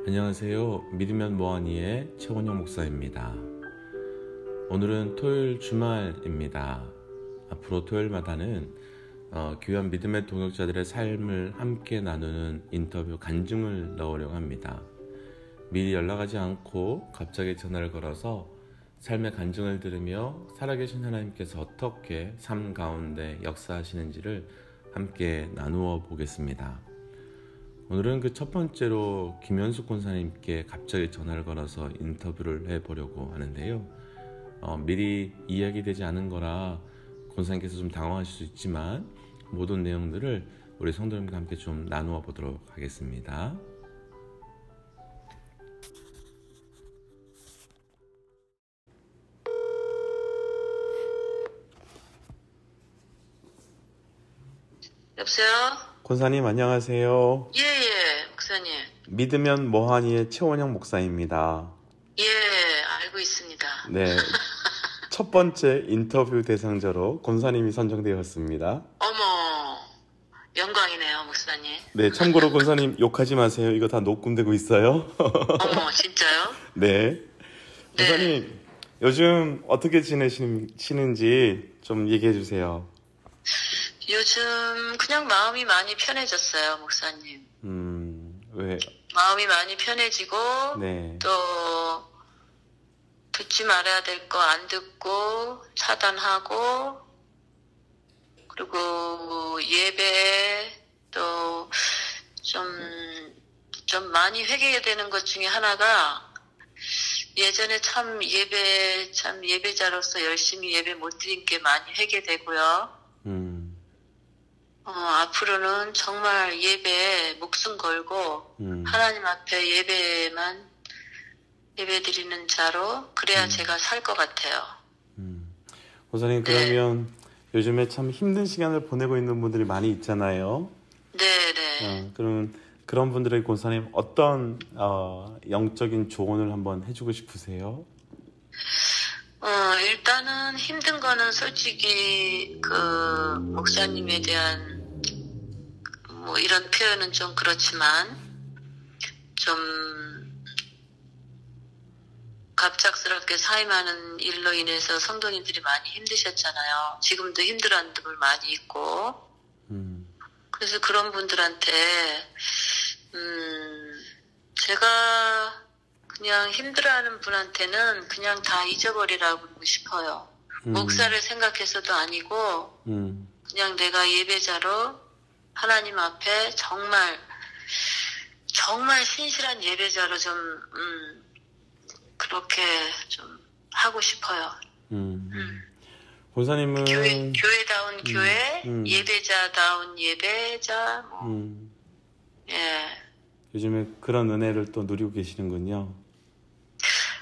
안녕하세요. 믿으면 뭐하니의 최원영 목사입니다. 오늘은 토요일 주말입니다. 앞으로 토요일마다는 귀한 믿음의 동역자들의 삶을 함께 나누는 인터뷰 간증을 넣으려고 합니다. 미리 연락하지 않고 갑자기 전화를 걸어서 삶의 간증을 들으며 살아계신 하나님께서 어떻게 삶 가운데 역사하시는지를 함께 나누어 보겠습니다. 오늘은 그 첫 번째로 김현숙 권사님께 갑자기 전화를 걸어서 인터뷰를 해보려고 하는데요. 미리 이야기되지 않은 거라 권사님께서 좀 당황하실 수 있지만 모든 내용들을 우리 성도님과 함께 좀 나누어 보도록 하겠습니다. 여보세요? 권사님 안녕하세요. 예, 목사님. 믿으면 뭐하니의 최원영 목사입니다. 예, 알고 있습니다. 네, 첫 번째 인터뷰 대상자로 권사님이 선정되었습니다. 어머, 영광이네요, 목사님. 네, 참고로 권사님 욕하지 마세요. 이거 다 녹음되고 있어요. 어머, 진짜요? 네. 권사님, 요즘 어떻게 지내시는지 좀 얘기해 주세요. 요즘 그냥 마음이 많이 편해졌어요, 목사님. 왜? 마음이 많이 편해지고, 네. 또 듣지 말아야 될 거 안 듣고 차단하고, 그리고 예배 또 좀 많이 회개해야 되는 것 중에 하나가, 예전에 참 예배자로서 열심히 예배 못 드린 게 많이 회개되고요. 앞으로는 정말 예배에 목숨 걸고 하나님 앞에 예배 드리는 자로 그래야 제가 살 것 같아요. 권사님, 그러면 요즘에 참 힘든 시간을 보내고 있는 분들이 많이 있잖아요. 네네. 그러면 그런 분들에게 권사님 어떤 영적인 조언을 한번 해주고 싶으세요? 일단은 힘든 거는 솔직히 그 목사님에 대한 뭐 이런 표현은 좀 그렇지만 좀 갑작스럽게 사임하는 일로 인해서 성도님들이 많이 힘드셨잖아요. 지금도 힘들어하는 분들 많이 있고 그래서 그런 분들한테 제가 그냥 힘들어하는 분한테는 그냥 다 잊어버리라고 그러고 싶어요. 목사를 생각해서도 아니고 그냥 내가 예배자로 하나님 앞에 정말 신실한 예배자로 좀 그렇게 좀 하고 싶어요. 권사님은 교회다운 교회, 예배자다운 예배자, 예. 요즘에 그런 은혜를 또 누리고 계시는군요.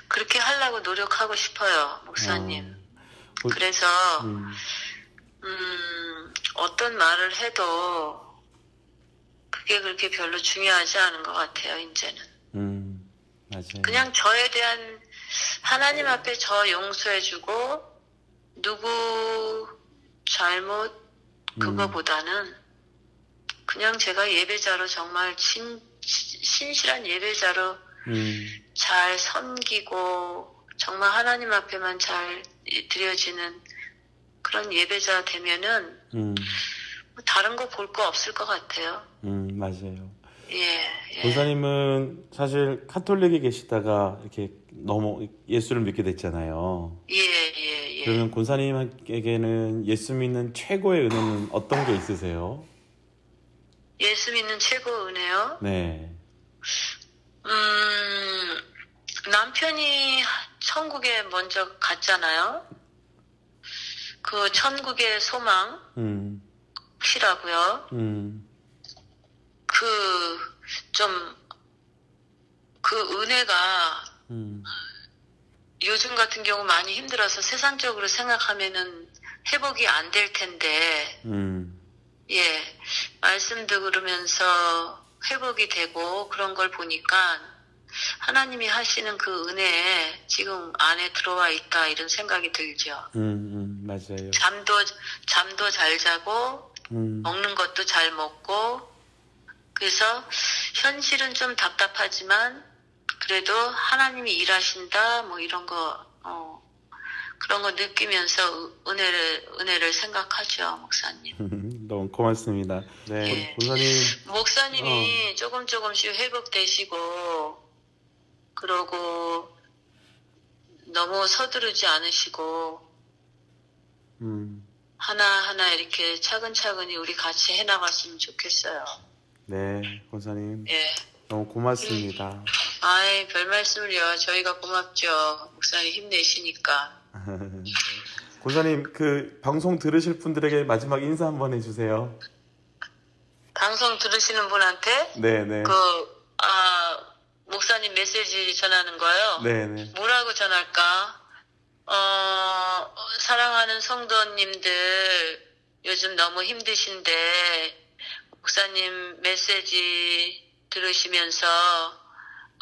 그렇게 하려고 노력하고 싶어요, 목사님. 그래서 어떤 말을 해도 그게 그렇게 별로 중요하지 않은 것 같아요, 이제는. 맞아요. 그냥 저에 대한 하나님 앞에 저 용서해주고 누구 잘못 그거보다는 그냥 제가 예배자로 정말 신실한 예배자로 잘 섬기고 정말 하나님 앞에만 잘 드려지는 그런 예배자 되면은 다른 거 볼 거 없을 것 같아요. 맞아요. 예. 권사님은 사실 카톨릭에 계시다가 이렇게 너무 예수를 믿게 됐잖아요. 예. 그러면 권사님에게는 예수 믿는 최고의 은혜는 어떤 게 있으세요? 예수 믿는 최고 은혜요? 네. 남편이 천국에 먼저 갔잖아요. 그 천국의 소망이라고요. 그 은혜가 요즘 같은 경우 많이 힘들어서 세상적으로 생각하면은 회복이 안 될 텐데, 예, 말씀 들으면서 회복이 되고 그런 걸 보니까 하나님이 하시는 그 은혜에 지금 안에 들어와 있다 이런 생각이 들죠. 맞아요. 잠도 잘 자고, 먹는 것도 잘 먹고, 그래서 현실은 좀 답답하지만, 그래도 하나님이 일하신다, 뭐 이런 거, 그런 거 느끼면서 은혜를 생각하죠, 목사님. 너무 고맙습니다. 네, 예. 목사님. 목사님이 조금씩 회복되시고, 그러고, 너무 서두르지 않으시고, 하나하나 이렇게 차근차근히 우리 같이 해나갔으면 좋겠어요. 네, 목사님. 예. 너무 고맙습니다. 아이, 별 말씀을요. 저희가 고맙죠. 목사님 힘내시니까. 목사님, 그 방송 들으실 분들에게 마지막 인사 한번 해주세요. 방송 들으시는 분한테? 네네. 목사님 메시지 전하는 거요? 네네. 뭐라고 전할까? 사랑하는 성도님들, 요즘 너무 힘드신데, 목사님 메시지 들으시면서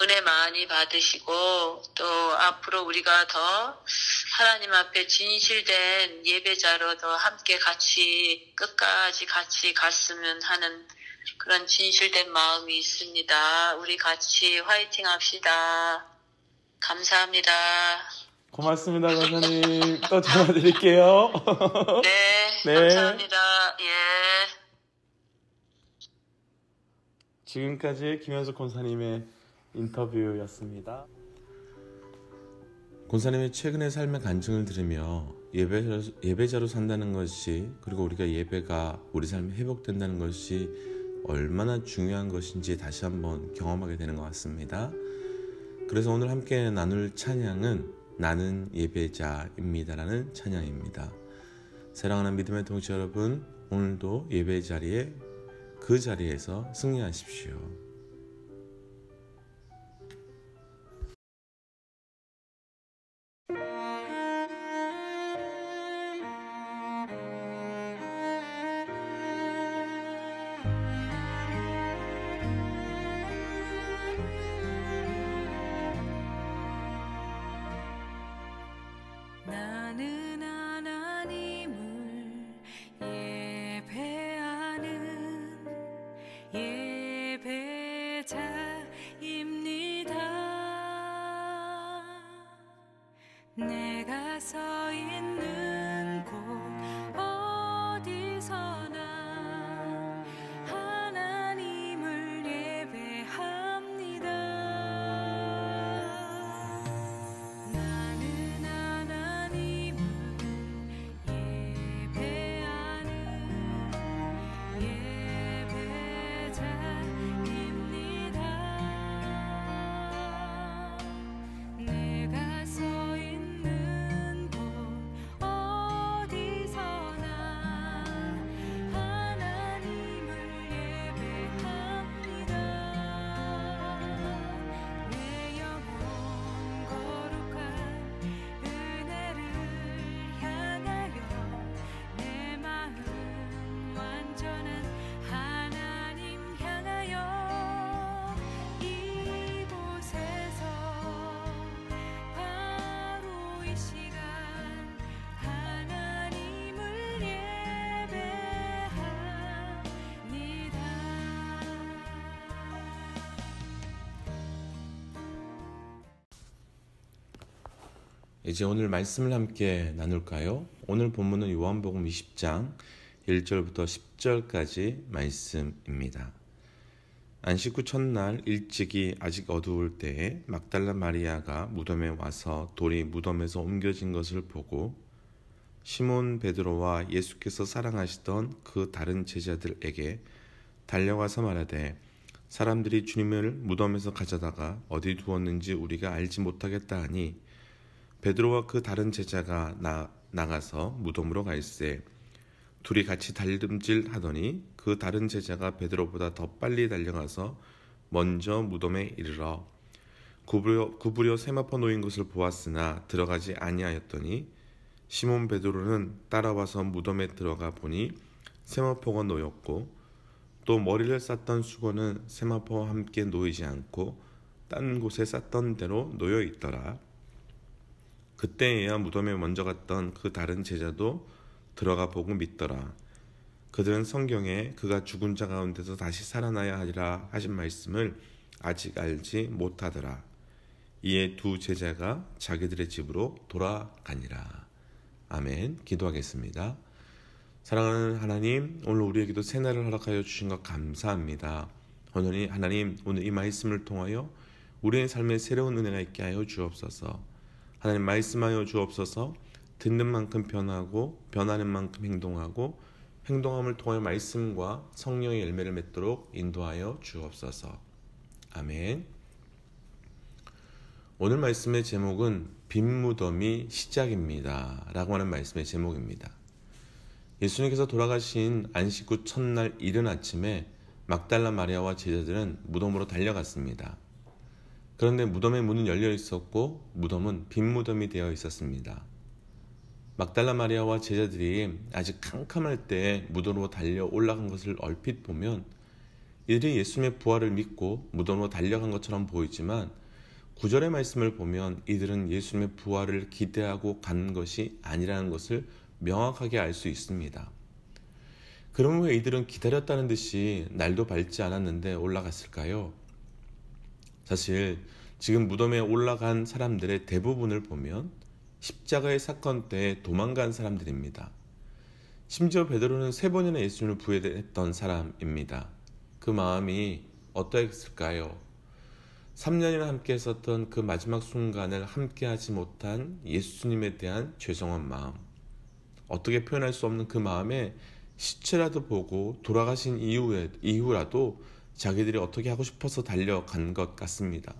은혜 많이 받으시고, 또 앞으로 우리가 더 하나님 앞에 진실된 예배자로 더 함께 끝까지 같이 갔으면 하는 그런 진실된 마음이 있습니다. 우리 같이 화이팅 합시다. 감사합니다. 고맙습니다, 권사님. 또 전화 드릴게요. 네, 네. 감사합니다. 예. 지금까지 김현숙 권사님의 인터뷰였습니다. 권사님의 최근의 삶의 간증을 들으며 예배자로 산다는 것이, 그리고 우리가 예배가 우리 삶에 회복된다는 것이 얼마나 중요한 것인지 다시 한번 경험하게 되는 것 같습니다. 그래서 오늘 함께 나눌 찬양은 나는 예배자입니다라는 찬양입니다. 사랑하는 믿음의 동지 여러분, 오늘도 예배 자리에 그 자리에서 승리하십시오. 나는 하나님을 예배하는 예배자입니다. 내가 서 있는 곳 어디서나 하나님을 예배합니다. 나는 하나님을 예배하는 예배자입니다. 내가 서 있는 곳 어디서나 하나님을 예배합니다. 내 영혼 거룩한 은혜를 향하여 내 마음 완전한 하나님 향하여 이곳에서 바로 이 시간 하나님을 예배합니다. 이제 오늘 말씀을 함께 나눌까요? 오늘 본문은 요한복음 20장 1절부터 10절까지 말씀입니다. 안식 후 첫날 일찍이 아직 어두울 때에 막달라 마리아가 무덤에 와서 돌이 무덤에서 옮겨진 것을 보고 시몬 베드로와 예수께서 사랑하시던 그 다른 제자들에게 달려가서 말하되 사람들이 주님을 무덤에서 가져다가 어디 두었는지 우리가 알지 못하겠다 하니 베드로와 그 다른 제자가 나가서 무덤으로 갈새 둘이 같이 달림질하더니 그 다른 제자가 베드로보다 더 빨리 달려가서 먼저 무덤에 이르러 구부려 세마포 놓인 것을 보았으나 들어가지 아니하였더니 시몬 베드로는 따라와서 무덤에 들어가 보니 세마포가 놓였고 또 머리를 쌌던 수건은 세마포와 함께 놓이지 않고 딴 곳에 쌌던 대로 놓여 있더라. 그때에야 무덤에 먼저 갔던 그 다른 제자도 들어가 보고 믿더라. 그들은 성경에 그가 죽은 자 가운데서 다시 살아나야 하리라 하신 말씀을 아직 알지 못하더라. 이에 두 제자가 자기들의 집으로 돌아가니라. 아멘. 기도하겠습니다. 사랑하는 하나님, 오늘 우리에게도 새날을 허락하여 주신 것 감사합니다. 오늘 하나님, 오늘 이 말씀을 통하여 우리의 삶에 새로운 은혜가 있게 하여 주옵소서. 하나님, 말씀하여 주옵소서. 듣는 만큼 변하고 변하는 만큼 행동하고 행동함을 통하여 말씀과 성령의 열매를 맺도록 인도하여 주옵소서. 아멘. 오늘 말씀의 제목은 빈 무덤이 시작입니다 라고 하는 말씀의 제목입니다. 예수님께서 돌아가신 안식 후 첫날 이른 아침에 막달라 마리아와 제자들은 무덤으로 달려갔습니다. 그런데 무덤의 문은 열려 있었고 무덤은 빈 무덤이 되어 있었습니다. 막달라 마리아와 제자들이 아직 캄캄할 때에 무덤으로 달려 올라간 것을 얼핏 보면 이들이 예수님의 부활을 믿고 무덤으로 달려간 것처럼 보이지만 9절의 말씀을 보면 이들은 예수님의 부활을 기대하고 간 것이 아니라는 것을 명확하게 알 수 있습니다. 그러면 왜 이들은 기다렸다는 듯이 날도 밝지 않았는데 올라갔을까요? 사실 지금 무덤에 올라간 사람들의 대부분을 보면 십자가의 사건 때 도망간 사람들입니다. 심지어 베드로는 3번이나 예수님을 부인했던 사람입니다. 그 마음이 어떠했을까요? 3년이나 함께 했었던 그 마지막 순간을 함께 하지 못한 예수님에 대한 죄송한 마음, 어떻게 표현할 수 없는 그 마음에 시체라도 보고 돌아가신 이후라도 자기들이 어떻게 하고 싶어서 달려간 것 같습니다.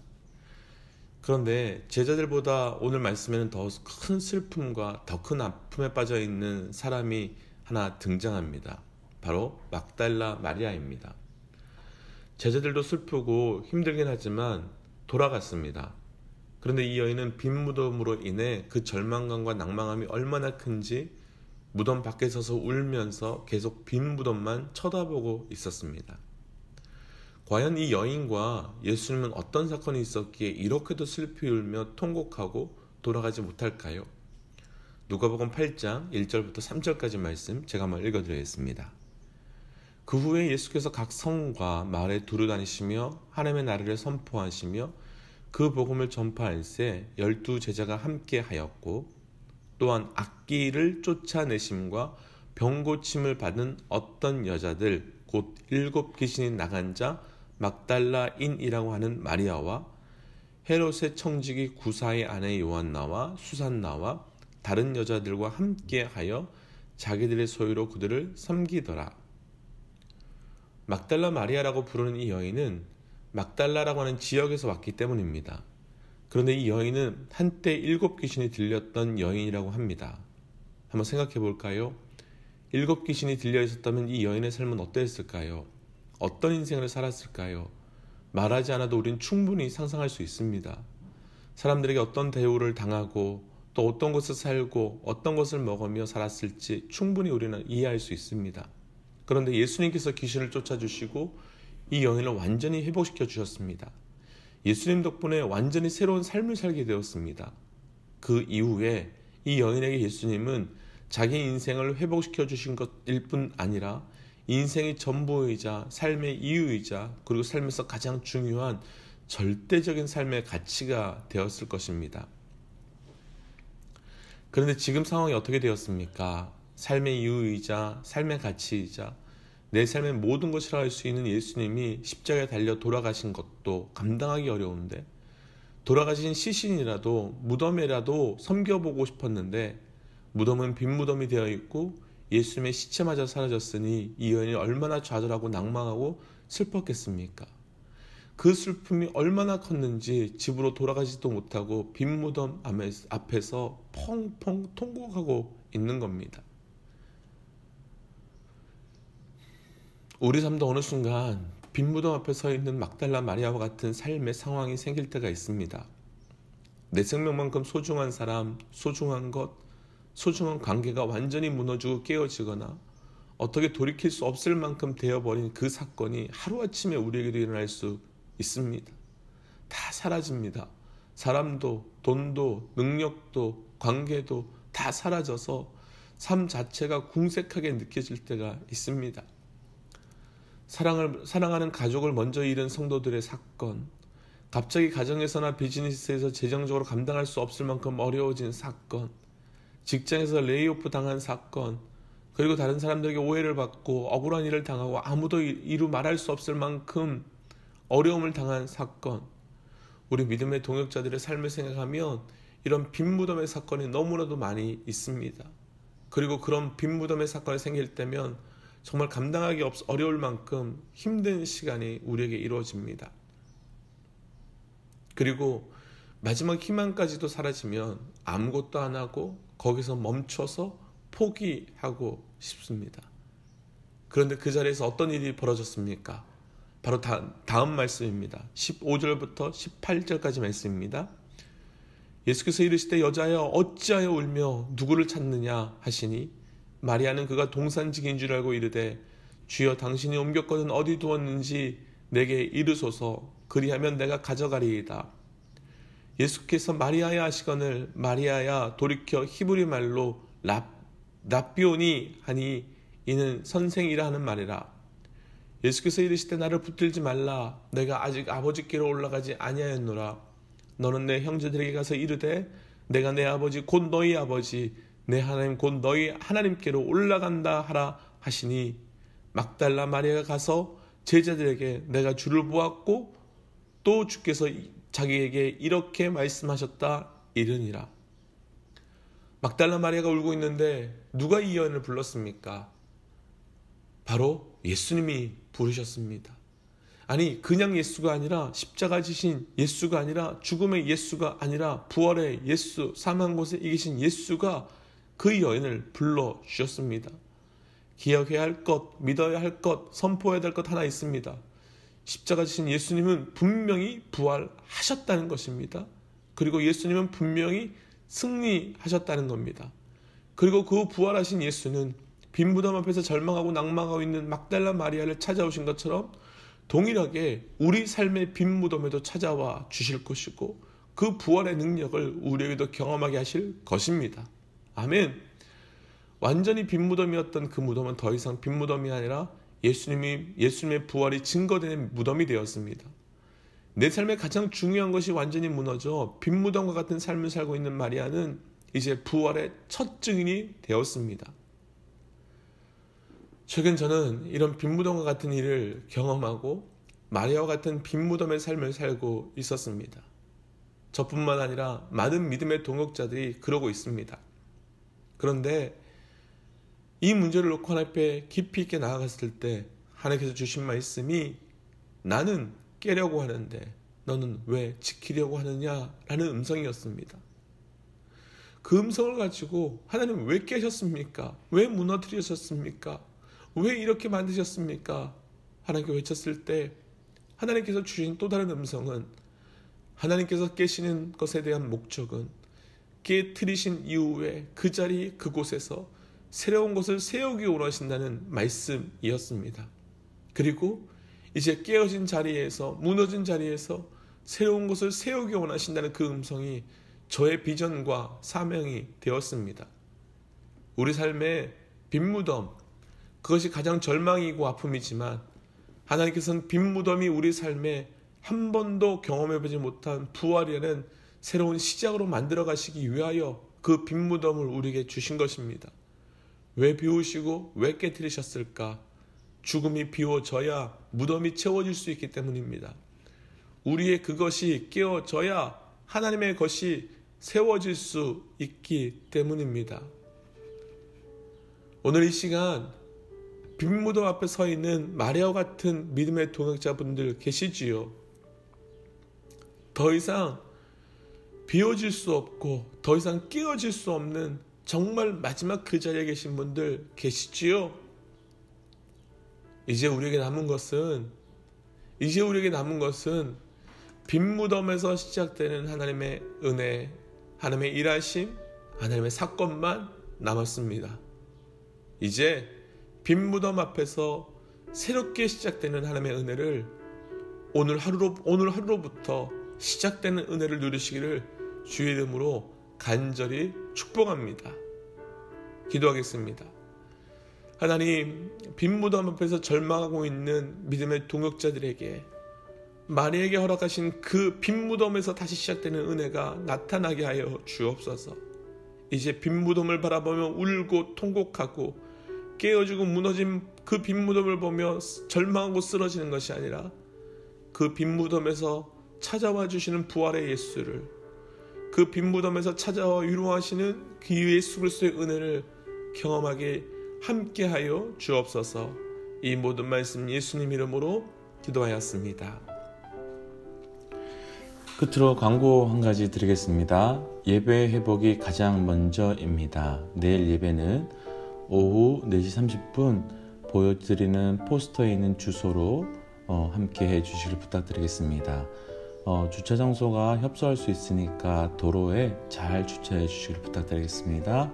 그런데 제자들보다 오늘 말씀에는 더 큰 슬픔과 더 큰 아픔에 빠져 있는 사람이 하나 등장합니다. 바로 막달라 마리아입니다. 제자들도 슬프고 힘들긴 하지만 돌아갔습니다. 그런데 이 여인은 빈 무덤으로 인해 그 절망감과 낭망함이 얼마나 큰지 무덤 밖에 서서 울면서 계속 빈 무덤만 쳐다보고 있었습니다. 과연 이 여인과 예수님은 어떤 사건이 있었기에 이렇게도 슬피 울며 통곡하고 돌아가지 못할까요? 누가복음 8장 1절부터 3절까지 말씀 제가 한번 읽어드리겠습니다. 그 후에 예수께서 각 성과 마을에 두루 다니시며 하나님의 나라를 선포하시며 그 복음을 전파할새 12 제자가 함께 하였고 또한 악귀를 쫓아내심과 병고침을 받은 어떤 여자들 곧 7 귀신이 나간 자 막달라인이라고 하는 마리아와 헤롯의 청지기 구사의 아내 요한나와 수산나와 다른 여자들과 함께하여 자기들의 소유로 그들을 섬기더라. 막달라 마리아라고 부르는 이 여인은 막달라라고 하는 지역에서 왔기 때문입니다. 그런데 이 여인은 한때 7 귀신이 들렸던 여인이라고 합니다. 한번 생각해 볼까요? 7 귀신이 들려 있었다면 이 여인의 삶은 어떠했을까요? 어떤 인생을 살았을까요? 말하지 않아도 우린 충분히 상상할 수 있습니다. 사람들에게 어떤 대우를 당하고 또 어떤 곳에 살고 어떤 것을 먹으며 살았을지 충분히 우리는 이해할 수 있습니다. 그런데 예수님께서 귀신을 쫓아주시고 이 여인을 완전히 회복시켜 주셨습니다. 예수님 덕분에 완전히 새로운 삶을 살게 되었습니다. 그 이후에 이 여인에게 예수님은 자기 인생을 회복시켜 주신 것일 뿐 아니라 인생의 전부이자 삶의 이유이자 그리고 삶에서 가장 중요한 절대적인 삶의 가치가 되었을 것입니다. 그런데 지금 상황이 어떻게 되었습니까? 삶의 이유이자 삶의 가치이자 내 삶의 모든 것이라 할 수 있는 예수님이 십자가에 달려 돌아가신 것도 감당하기 어려운데 돌아가신 시신이라도 무덤에라도 섬겨보고 싶었는데 무덤은 빈 무덤이 되어 있고 예수님의 시체마저 사라졌으니 이 여인이 얼마나 좌절하고 낭망하고 슬펐겠습니까? 그 슬픔이 얼마나 컸는지 집으로 돌아가지도 못하고 빈 무덤 앞에서 펑펑 통곡하고 있는 겁니다. 우리 삶도 어느 순간 빈 무덤 앞에 서 있는 막달라 마리아와 같은 삶의 상황이 생길 때가 있습니다. 내 생명만큼 소중한 사람, 소중한 것, 소중한 관계가 완전히 무너지고 깨어지거나 어떻게 돌이킬 수 없을 만큼 되어버린 그 사건이 하루아침에 우리에게도 일어날 수 있습니다. 다 사라집니다. 사람도, 돈도, 능력도, 관계도 다 사라져서 삶 자체가 궁색하게 느껴질 때가 있습니다. 사랑하는 가족을 먼저 잃은 성도들의 사건, 갑자기 가정에서나 비즈니스에서 재정적으로 감당할 수 없을 만큼 어려워진 사건, 직장에서 레이오프 당한 사건, 그리고 다른 사람들에게 오해를 받고 억울한 일을 당하고 아무도 이루 말할 수 없을 만큼 어려움을 당한 사건, 우리 믿음의 동역자들의 삶을 생각하면 이런 빈무덤의 사건이 너무나도 많이 있습니다. 그리고 그런 빈무덤의 사건이 생길 때면 정말 감당하기 어려울 만큼 힘든 시간이 우리에게 이루어집니다. 그리고 마지막 희망까지도 사라지면 아무것도 안 하고 거기서 멈춰서 포기하고 싶습니다. 그런데 그 자리에서 어떤 일이 벌어졌습니까? 바로 다음 말씀입니다. 15절부터 18절까지 말씀입니다. 예수께서 이르시되 여자여 어찌하여 울며 누구를 찾느냐 하시니 마리아는 그가 동산직인 줄 알고 이르되 주여 당신이 옮겼거든 어디 두었는지 내게 이르소서 그리하면 내가 가져가리이다. 예수께서 마리아야 하시거늘 마리아야 돌이켜 히브리 말로 랍비오니 하니 이는 선생이라 하는 말이라. 예수께서 이르시되 나를 붙들지 말라 내가 아직 아버지께로 올라가지 아니하였노라. 너는 내 형제들에게 가서 이르되 내가 내 아버지 곧 너희 아버지 내 하나님 곧 너희 하나님께로 올라간다 하라 하시니 막달라 마리아가 가서 제자들에게 내가 주를 보았고 또 주께서 자기에게 이렇게 말씀하셨다 이르니라. 막달라 마리아가 울고 있는데 누가 이 여인을 불렀습니까? 바로 예수님이 부르셨습니다. 아니 그냥 예수가 아니라 십자가 지신 예수가 아니라 죽음의 예수가 아니라 부활의 예수, 사망 곳에 이기신 예수가 그 여인을 불러주셨습니다. 기억해야 할 것, 믿어야 할 것, 선포해야 될 것 하나 있습니다. 십자가 지신 예수님은 분명히 부활하셨다는 것입니다. 그리고 예수님은 분명히 승리하셨다는 겁니다. 그리고 그 부활하신 예수는 빈 무덤 앞에서 절망하고 낭망하고 있는 막달라 마리아를 찾아오신 것처럼 동일하게 우리 삶의 빈 무덤에도 찾아와 주실 것이고 그 부활의 능력을 우리에게도 경험하게 하실 것입니다. 아멘. 완전히 빈 무덤이었던 그 무덤은 더 이상 빈 무덤이 아니라 예수님의 부활이 증거되는 무덤이 되었습니다. 내 삶의 가장 중요한 것이 완전히 무너져 빈 무덤과 같은 삶을 살고 있는 마리아는 이제 부활의 첫 증인이 되었습니다. 최근 저는 이런 빈 무덤과 같은 일을 경험하고 마리아와 같은 빈 무덤의 삶을 살고 있었습니다. 저뿐만 아니라 많은 믿음의 동역자들이 그러고 있습니다. 그런데 이 문제를 놓고 하나님 앞에 깊이 있게 나아갔을 때 하나님께서 주신 말씀이 나는 깨려고 하는데 너는 왜 지키려고 하느냐라는 음성이었습니다. 그 음성을 가지고 하나님 왜 깨셨습니까? 왜 무너뜨리셨습니까? 왜 이렇게 만드셨습니까? 하나님께 외쳤을 때 하나님께서 주신 또 다른 음성은 하나님께서 깨시는 것에 대한 목적은 깨트리신 이후에 그 자리 그곳에서 새로운 것을 세우기 원하신다는 말씀이었습니다. 그리고 이제 깨어진 자리에서 무너진 자리에서 새로운 것을 세우기 원하신다는 그 음성이 저의 비전과 사명이 되었습니다. 우리 삶의 빈 무덤, 그것이 가장 절망이고 아픔이지만 하나님께서는 빈 무덤이 우리 삶에 한 번도 경험해보지 못한 부활이라는 새로운 시작으로 만들어 가시기 위하여 그 빈 무덤을 우리에게 주신 것입니다. 왜 비우시고 왜 깨뜨리셨을까? 죽음이 비워져야 무덤이 채워질 수 있기 때문입니다. 우리의 그것이 깨어져야 하나님의 것이 세워질 수 있기 때문입니다. 오늘 이 시간 빈 무덤 앞에 서 있는 마리아와 같은 믿음의 동역자분들 계시지요? 더 이상 비워질 수 없고 더 이상 깨어질 수 없는 정말 마지막 그 자리에 계신 분들 계시지요? 이제 우리에게 남은 것은 빈 무덤에서 시작되는 하나님의 은혜, 하나님의 일하심, 하나님의 사건만 남았습니다. 이제 빈 무덤 앞에서 새롭게 시작되는 하나님의 은혜를 오늘 하루로부터 시작되는 은혜를 누리시기를 주의 이름으로 간절히 축복합니다. 기도하겠습니다. 하나님, 빈 무덤 앞에서 절망하고 있는 믿음의 동역자들에게 마리에게 허락하신 그 빈 무덤에서 다시 시작되는 은혜가 나타나게 하여 주옵소서. 이제 빈 무덤을 바라보며 울고 통곡하고 깨어지고 무너진 그 빈 무덤을 보며 절망하고 쓰러지는 것이 아니라 그 빈 무덤에서 찾아와 주시는 부활의 예수를, 그 빈 무덤에서 찾아와 위로하시는 그 예수 그리스도의 은혜를 경험하게 함께하여 주옵소서. 이 모든 말씀 예수님 이름으로 기도하였습니다. 끝으로 광고 한 가지 드리겠습니다. 예배 회복이 가장 먼저입니다. 내일 예배는 오후 4시 30분 보여드리는 포스터에 있는 주소로 함께 해주시길 부탁드리겠습니다. 주차 장소가 협소할 수 있으니까 도로에 잘 주차해 주시길 부탁드리겠습니다.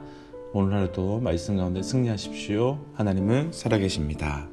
오늘 하루도 말씀 가운데 승리하십시오. 하나님은 살아계십니다.